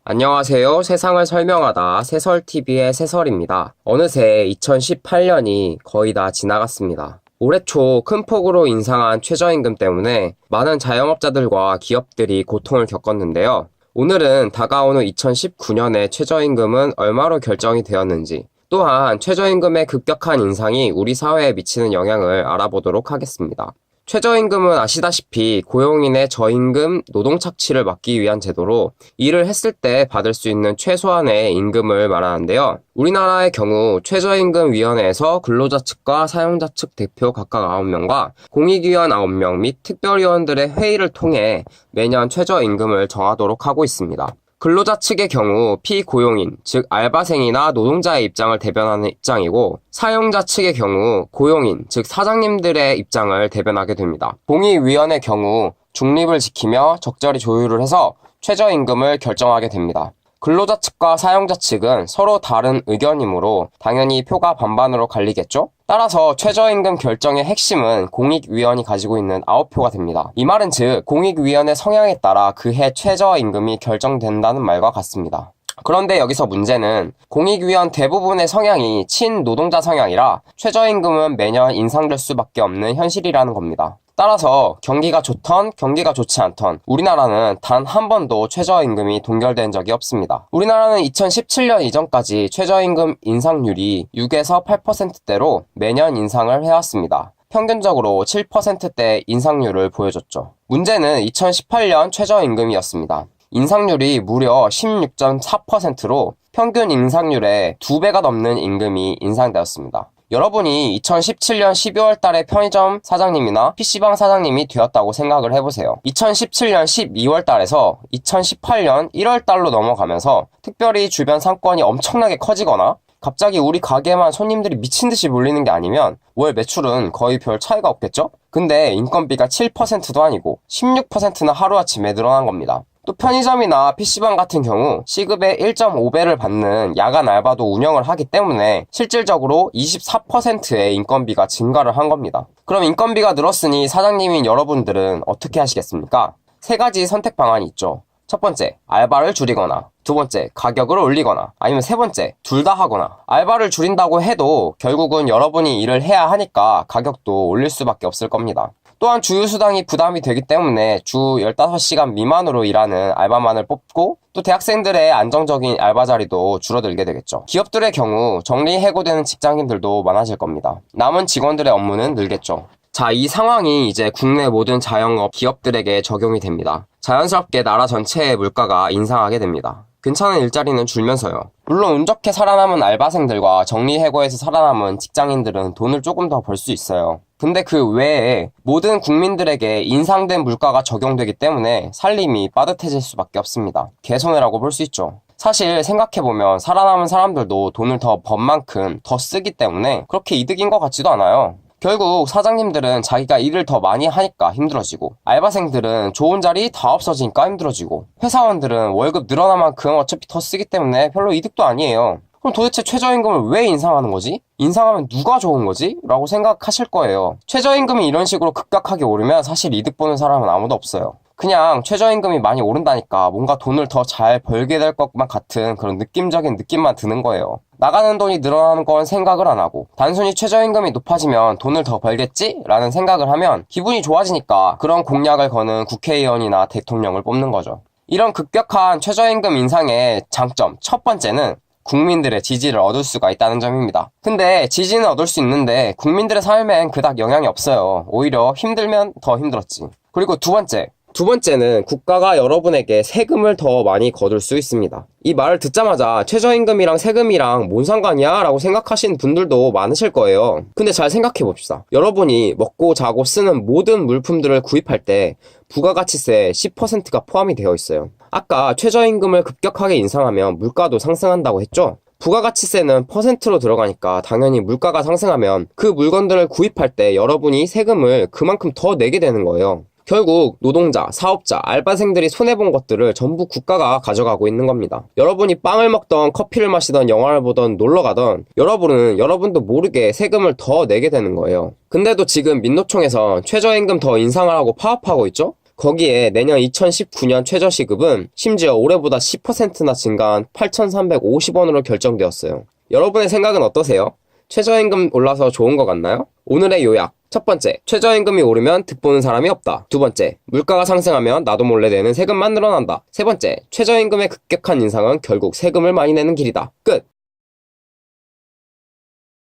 안녕하세요. 세상을 설명하다 세설TV의 세설입니다. 어느새 2018년이 거의 다 지나갔습니다. 올해 초 큰 폭으로 인상한 최저임금 때문에 많은 자영업자들과 기업들이 고통을 겪었는데요. 오늘은 다가오는 2019년의 최저임금은 얼마로 결정이 되었는지, 또한 최저임금의 급격한 인상이 우리 사회에 미치는 영향을 알아보도록 하겠습니다. 최저임금은 아시다시피 고용인의 저임금 노동 착취를 막기 위한 제도로 일을 했을 때 받을 수 있는 최소한의 임금을 말하는데요. 우리나라의 경우 최저임금위원회에서 근로자 측과 사용자 측 대표 각각 9명과 공익위원 9명 및 특별위원들의 회의를 통해 매년 최저임금을 정하도록 하고 있습니다. 근로자 측의 경우 피고용인, 즉 알바생이나 노동자의 입장을 대변하는 입장이고, 사용자 측의 경우 고용인, 즉 사장님들의 입장을 대변하게 됩니다. 공익위원의 경우 중립을 지키며 적절히 조율을 해서 최저임금을 결정하게 됩니다. 근로자 측과 사용자 측은 서로 다른 의견이므로 당연히 표가 반반으로 갈리겠죠? 따라서 최저임금 결정의 핵심은 공익위원이 가지고 있는 9표가 됩니다. 이 말은 즉 공익위원의 성향에 따라 그해 최저임금이 결정된다는 말과 같습니다. 그런데 여기서 문제는 공익위원 대부분의 성향이 친노동자 성향이라 최저임금은 매년 인상될 수밖에 없는 현실이라는 겁니다. 따라서 경기가 좋던 경기가 좋지 않던 우리나라는 단 한 번도 최저임금이 동결된 적이 없습니다. 우리나라는 2017년 이전까지 최저임금 인상률이 6에서 8%대로 매년 인상을 해왔습니다. 평균적으로 7%대 인상률을 보여줬죠. 문제는 2018년 최저임금이었습니다. 인상률이 무려 16.4%로 평균 인상률의 2배가 넘는 임금이 인상되었습니다. 여러분이 2017년 12월 달에 편의점 사장님이나 PC방 사장님이 되었다고 생각을 해보세요. 2017년 12월 달에서 2018년 1월 달로 넘어가면서 특별히 주변 상권이 엄청나게 커지거나 갑자기 우리 가게에만 손님들이 미친듯이 몰리는 게 아니면 월 매출은 거의 별 차이가 없겠죠? 근데 인건비가 7%도 아니고 16%나 하루아침에 늘어난 겁니다. 또 편의점이나 PC방 같은 경우 시급의 1.5배를 받는 야간 알바도 운영을 하기 때문에 실질적으로 24%의 인건비가 증가를 한 겁니다. 그럼 인건비가 늘었으니 사장님인 여러분들은 어떻게 하시겠습니까? 세 가지 선택 방안이 있죠. 첫 번째, 알바를 줄이거나, 두 번째, 가격을 올리거나, 아니면 세 번째, 둘 다 하거나. 알바를 줄인다고 해도 결국은 여러분이 일을 해야 하니까 가격도 올릴 수밖에 없을 겁니다. 또한 주휴수당이 부담이 되기 때문에 주 15시간 미만으로 일하는 알바만을 뽑고, 또 대학생들의 안정적인 알바 자리도 줄어들게 되겠죠. 기업들의 경우 정리해고되는 직장인들도 많아질 겁니다. 남은 직원들의 업무는 늘겠죠. 자, 이 상황이 이제 국내 모든 자영업 기업들에게 적용이 됩니다. 자연스럽게 나라 전체의 물가가 인상하게 됩니다. 괜찮은 일자리는 줄면서요. 물론 운 좋게 살아남은 알바생들과 정리해고에서 살아남은 직장인들은 돈을 조금 더 벌 수 있어요. 근데 그 외에 모든 국민들에게 인상된 물가가 적용되기 때문에 살림이 빠듯해질 수밖에 없습니다. 개손해라고 볼 수 있죠. 사실 생각해보면 살아남은 사람들도 돈을 더 번 만큼 더 쓰기 때문에 그렇게 이득인 것 같지도 않아요. 결국 사장님들은 자기가 일을 더 많이 하니까 힘들어지고, 알바생들은 좋은 자리 다 없어지니까 힘들어지고, 회사원들은 월급 늘어난 만큼 어차피 더 쓰기 때문에 별로 이득도 아니에요. 그럼 도대체 최저임금을 왜 인상하는 거지? 인상하면 누가 좋은 거지? 라고 생각하실 거예요. 최저임금이 이런 식으로 급격하게 오르면 사실 이득 보는 사람은 아무도 없어요. 그냥 최저임금이 많이 오른다니까 뭔가 돈을 더 잘 벌게 될 것만 같은 그런 느낌적인 느낌만 드는 거예요. 나가는 돈이 늘어나는 건 생각을 안 하고 단순히 최저임금이 높아지면 돈을 더 벌겠지? 라는 생각을 하면 기분이 좋아지니까 그런 공약을 거는 국회의원이나 대통령을 뽑는 거죠. 이런 급격한 최저임금 인상의 장점 첫 번째는 국민들의 지지를 얻을 수가 있다는 점입니다. 근데 지지는 얻을 수 있는데 국민들의 삶엔 그닥 영향이 없어요. 오히려 힘들면 더 힘들었지. 그리고 두 번째는 국가가 여러분에게 세금을 더 많이 거둘 수 있습니다. 이 말을 듣자마자 최저임금이랑 세금이랑 뭔 상관이야? 라고 생각하시는 분들도 많으실 거예요. 근데 잘 생각해 봅시다. 여러분이 먹고 자고 쓰는 모든 물품들을 구입할 때 부가가치세 10%가 포함이 되어 있어요. 아까 최저임금을 급격하게 인상하면 물가도 상승한다고 했죠? 부가가치세는 퍼센트로 들어가니까 당연히 물가가 상승하면 그 물건들을 구입할 때 여러분이 세금을 그만큼 더 내게 되는 거예요. 결국 노동자, 사업자, 알바생들이 손해본 것들을 전부 국가가 가져가고 있는 겁니다. 여러분이 빵을 먹던 커피를 마시던 영화를 보던 놀러 가던 여러분은 여러분도 모르게 세금을 더 내게 되는 거예요. 근데도 지금 민노총에서 최저임금 더 인상을 하고 파업하고 있죠? 거기에 내년 2019년 최저시급은 심지어 올해보다 10%나 증가한 8,350원으로 결정되었어요. 여러분의 생각은 어떠세요? 최저임금 올라서 좋은 것 같나요? 오늘의 요약. 첫 번째, 최저임금이 오르면 득보는 사람이 없다. 두 번째, 물가가 상승하면 나도 몰래 내는 세금만 늘어난다. 세 번째, 최저임금의 급격한 인상은 결국 세금을 많이 내는 길이다. 끝!